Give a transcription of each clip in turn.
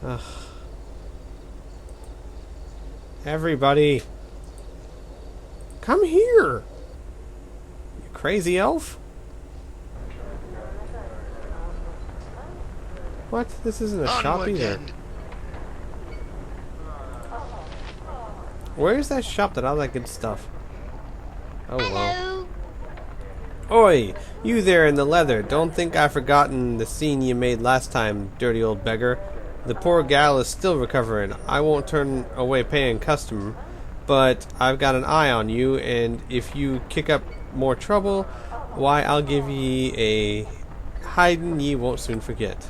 Ugh. Everybody, come here! You crazy elf? What? This isn't a shop either. Where's that shop that all that good stuff? Oh well. Oi! You there in the leather. Don't think I've forgotten the scene you made last time, dirty old beggar. The poor gal is still recovering. I won't turn away paying custom, but I've got an eye on you, and if you kick up more trouble, why, I'll give ye a hiding ye won't soon forget.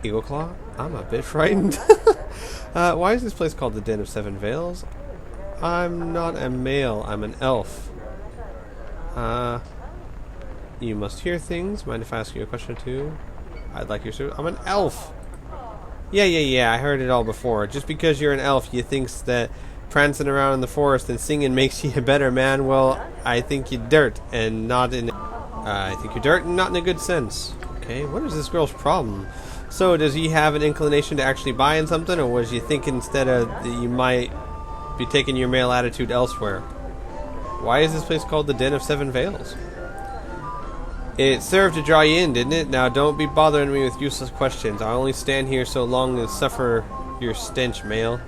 Eagleclaw? I'm a bit frightened. Why is this place called the Den of Seven Veils? I'm not a male, I'm an elf. You must hear things. Mind if I ask you a question or two? I'd like your service. I'm an elf! Yeah, I heard it all before. Just because you're an elf, you thinks that prancing around in the forest and singing makes you a better man? Well, I think you're dirt, and not in... I think you're dirt, and not in a good sense. Okay, what is this girl's problem? So, does he have an inclination to actually buying something, or was you thinking instead of that you might be taking your male attitude elsewhere? Why is this place called the Den of Seven Veils? It served to draw you in, didn't it? Now don't be bothering me with useless questions. I'll only stand here so long as suffer your stench, male.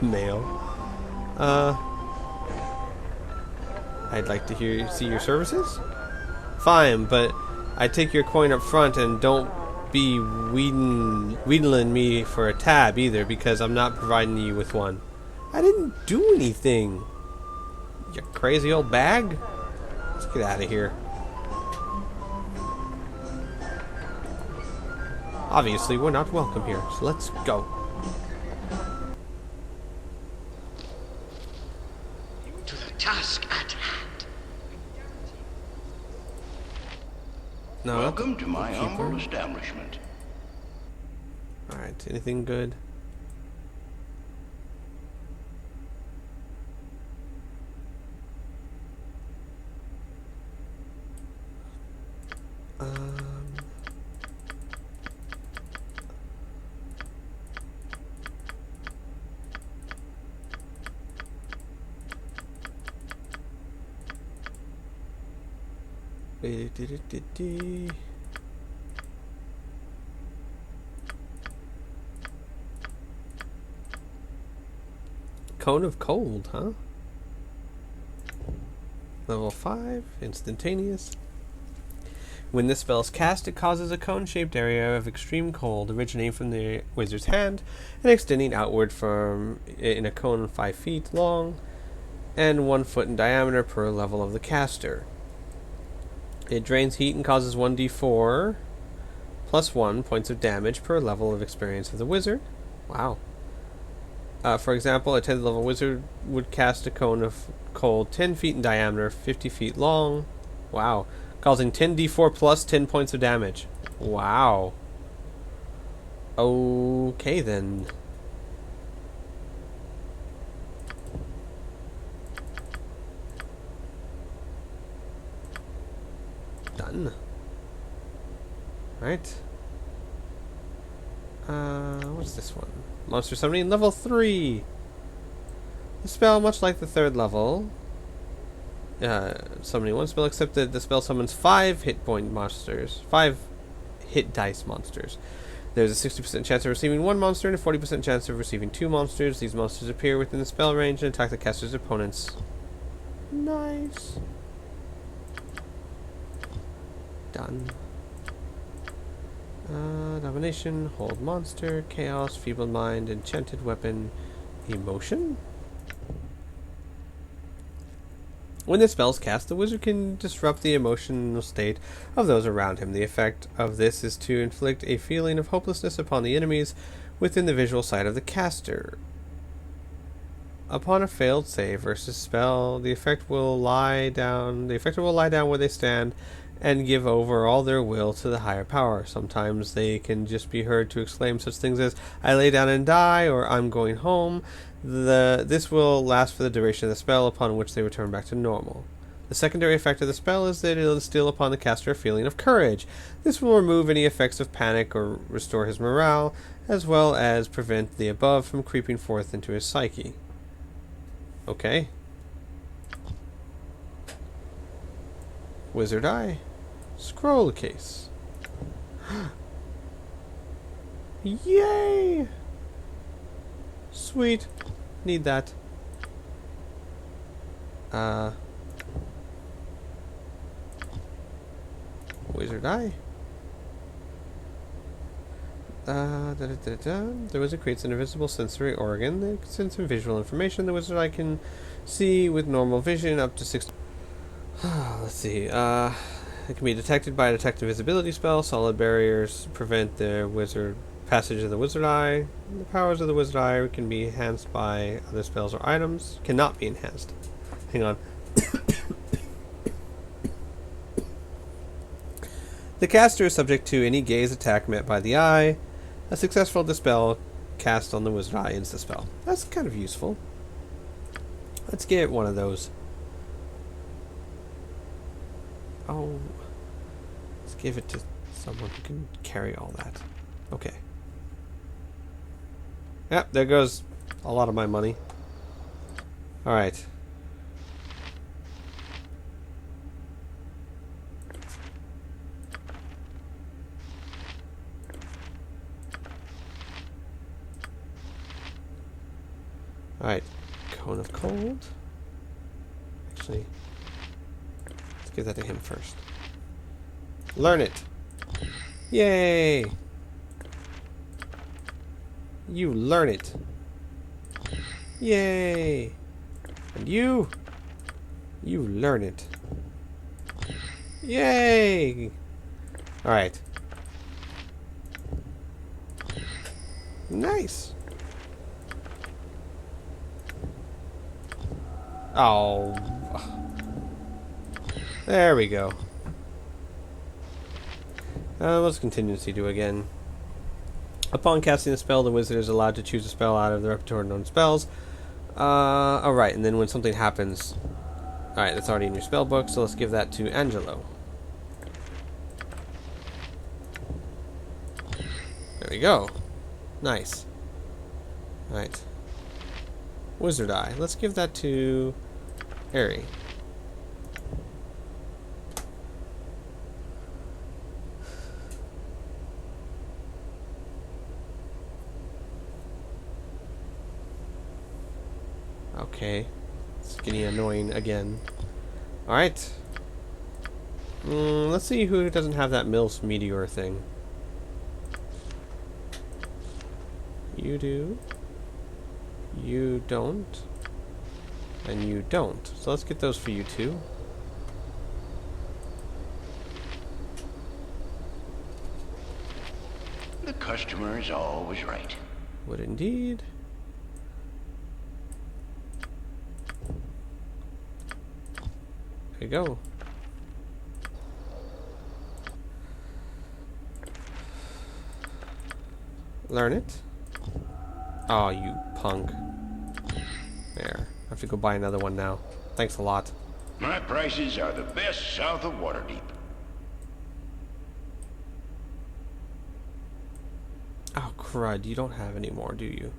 Male. I'd like to see your services? Fine, but I take your coin up front, and don't be wheedling me for a tab either, because I'm not providing you with one. I didn't do anything. You crazy old bag. Let's get out of here. Obviously, we're not welcome here, so let's go. To the task at hand. No. Welcome to my humble establishment. Alright, anything good? Cone of Cold, huh? Level 5, instantaneous. When this spell is cast, it causes a cone-shaped area of extreme cold originating from the wizard's hand and extending outward from in a cone 5 feet long and 1 foot in diameter per level of the caster. It drains heat and causes 1d4 plus 1 points of damage per level of experience of the wizard. Wow. For example, a 10th level wizard would cast a cone of cold 10 feet in diameter, 50 feet long. Wow. Causing 10d4 plus 10 points of damage. Wow. Okay then. Done. Right. What's this one? Monster summoning level 3. The spell, much like the 3rd level, summoning one spell, except that the spell summons 5 hit dice monsters. There's a 60% chance of receiving 1 monster and a 40% chance of receiving 2 monsters. These monsters appear within the spell range and attack the caster's opponents. Nice. Done. Domination, hold monster, chaos, feeble mind, enchanted weapon, emotion? When this spell is cast, the wizard can disrupt the emotional state of those around him. The effect of this is to inflict a feeling of hopelessness upon the enemies within the visual sight of the caster. Upon a failed save versus spell, the affected will lie down where they stand and give over all their will to the higher power. Sometimes they can just be heard to exclaim such things as, "I lay down and die," or "I'm going home." This will last for the duration of the spell, upon which they return back to normal. The secondary effect of the spell is that it'll instill upon the caster a feeling of courage. This will remove any effects of panic or restore his morale, as well as prevent the above from creeping forth into his psyche. Okay. Wizard Eye. Scroll case. Yay! Sweet. Need that. Wizard Eye. The wizard creates an invisible sensory organ that sends some visual information. The wizard Eye can see with normal vision up to 6. Let's see. It can be detected by a detective visibility spell. Solid barriers prevent the wizard passage of the wizard eye. The powers of the wizard eye can be enhanced by other spells or items. Cannot be enhanced. Hang on. The caster is subject to any gaze attack met by the eye. A successful dispel cast on the wizard eye ends the spell. That's kind of useful. Let's get one of those. Oh, let's give it to someone who can carry all that. Okay. Yep, there goes a lot of my money. Alright. Alright. Cone of Cold. Actually, let's give that to him first. Learn it! Yay! You learn it! Yay! And you learn it. Yay! Alright. Nice! Oh. There we go. What's contingency do again? Upon casting a spell, the wizard is allowed to choose a spell out of the repertoire of known spells. Alright, and then when something happens... Alright, that's already in your spell book, so let's give that to Angelo. There we go. Nice. Alright. Wizard Eye. Let's give that to Harry. Okay. It's getting annoying again. Alright. Let's see who doesn't have that Mills meteor thing. You do. You don't. And you don't. So let's get those for you too. The customer is always right. Would indeed. There you go. Learn it. Oh, you punk. There. I have to go buy another one now. Thanks a lot. My prices are the best south of Waterdeep. Oh, crud. You don't have any more, do you?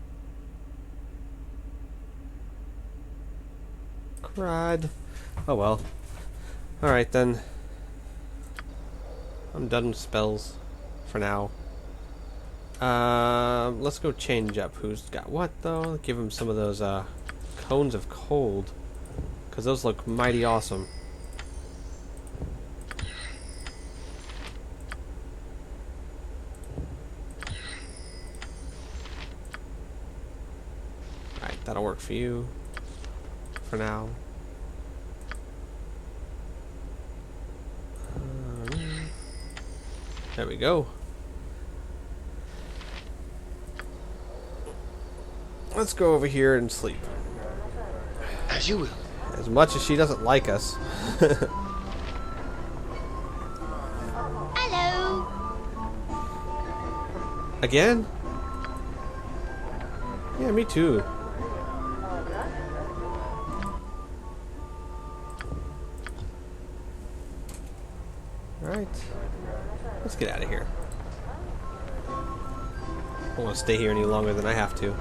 Crud. Oh, well. Alright, then. I'm done with spells. For now. Let's go change up who's got what, though. Give him some of those, cones of cold. Because those look mighty awesome. Alright, that'll work for you. For now. There we go. Let's go over here and sleep. As you will. As much as she doesn't like us. Hello. Again? Yeah, me too. Alright. Let's get out of here. I don't want to stay here any longer than I have to.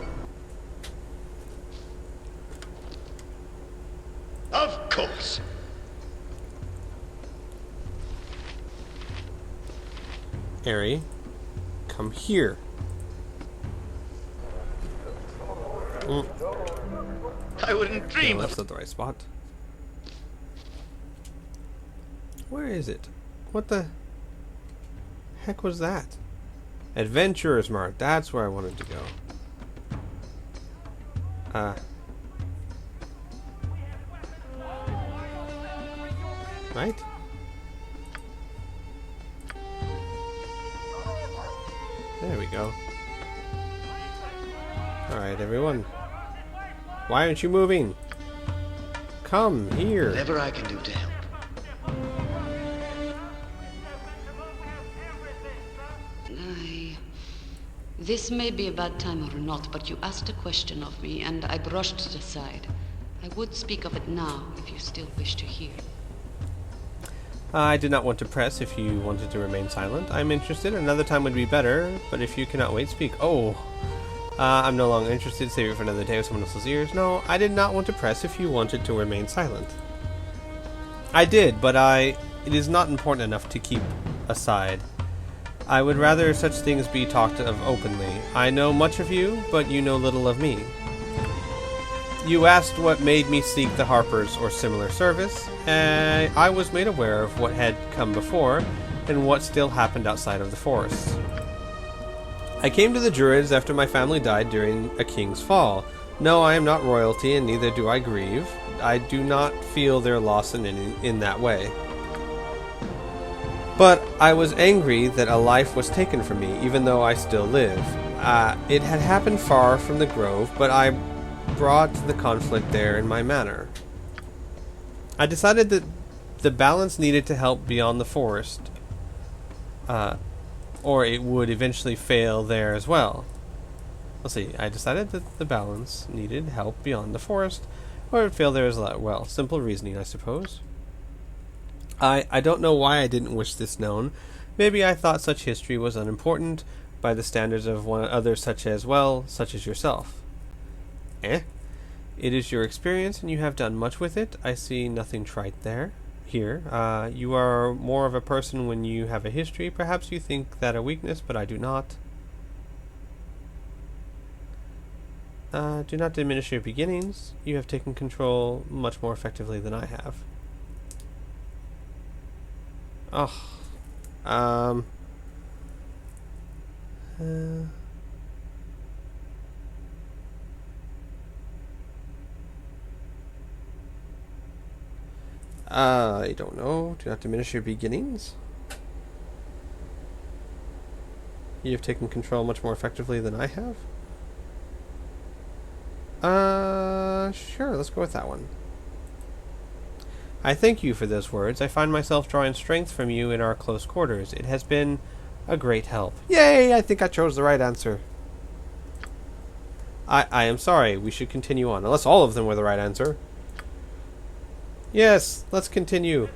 Of course. Airy, come here. I wouldn't No, dream that's of... not the right spot. Where is it? What the heck was that? Adventurer's Mart. That's where I wanted to go. Right? There we go. Alright, everyone. Why aren't you moving? Come here. Whatever I can do to help. This may be a bad time or not, but you asked a question of me, and I brushed it aside. I would speak of it now, if you still wish to hear. I did not want to press if you wanted to remain silent. I'm interested. Another time would be better, but if you cannot wait, speak. Oh. I'm no longer interested. Save it for another day with someone else's ears. No, I did not want to press if you wanted to remain silent. I did, but it is not important enough to keep aside. I would rather such things be talked of openly. I know much of you, but you know little of me. You asked what made me seek the Harpers or similar service, and I was made aware of what had come before, and what still happened outside of the forests. I came to the Druids after my family died during a king's fall. No, I am not royalty, and neither do I grieve. I do not feel their loss in that way. But I was angry that a life was taken from me, even though I still live. It had happened far from the grove, but I brought the conflict there in my manner. I decided that the balance needed to help beyond the forest, or it would eventually fail there as well. Let's see, I decided that the balance needed help beyond the forest, or it would fail there as well. Simple reasoning, I suppose. I don't know why I didn't wish this known. Maybe I thought such history was unimportant by the standards of others such as yourself. It is your experience, and you have done much with it. I see nothing trite there. Here, you are more of a person when you have a history. Perhaps you think that a weakness, but I do not. Do not diminish your beginnings. You have taken control much more effectively than I have. I don't know. Do not diminish your beginnings. You have taken control much more effectively than I have. Sure, let's go with that one. I thank you for those words. I find myself drawing strength from you in our close quarters. It has been a great help. Yay! I think I chose the right answer. I am sorry. We should continue on. Unless all of them were the right answer. Yes, let's continue.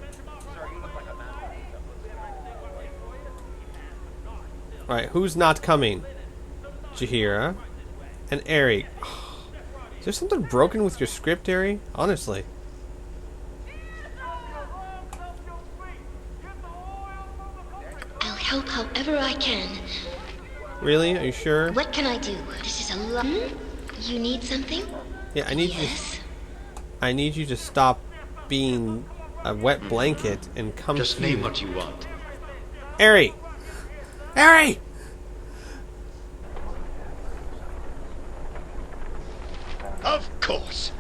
Alright, who's not coming? Jaheira and Airy. Is there something broken with your script, Airy? Honestly. I'll help however I can. Really? Are you sure? What can I do? This is a lot. You need something? Yeah, I need Yes. I need you to stop being a wet blanket and come Just here. name what you want. Airy! Airy! Of course.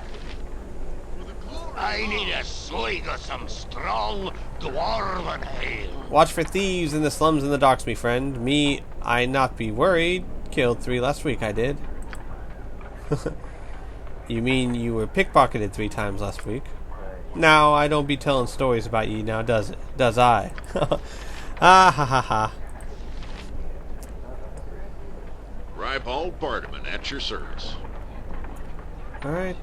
I need a swig of some strong dwarven ale. Watch for thieves in the slums and the docks, me friend. Me, I not be worried. Killed 3 last week, I did. You mean you were pickpocketed 3 times last week? Now, I don't be telling stories about you now, does it? Does I? Ah, ha, ha, ha. Ribald Bardaman at your service. Alright.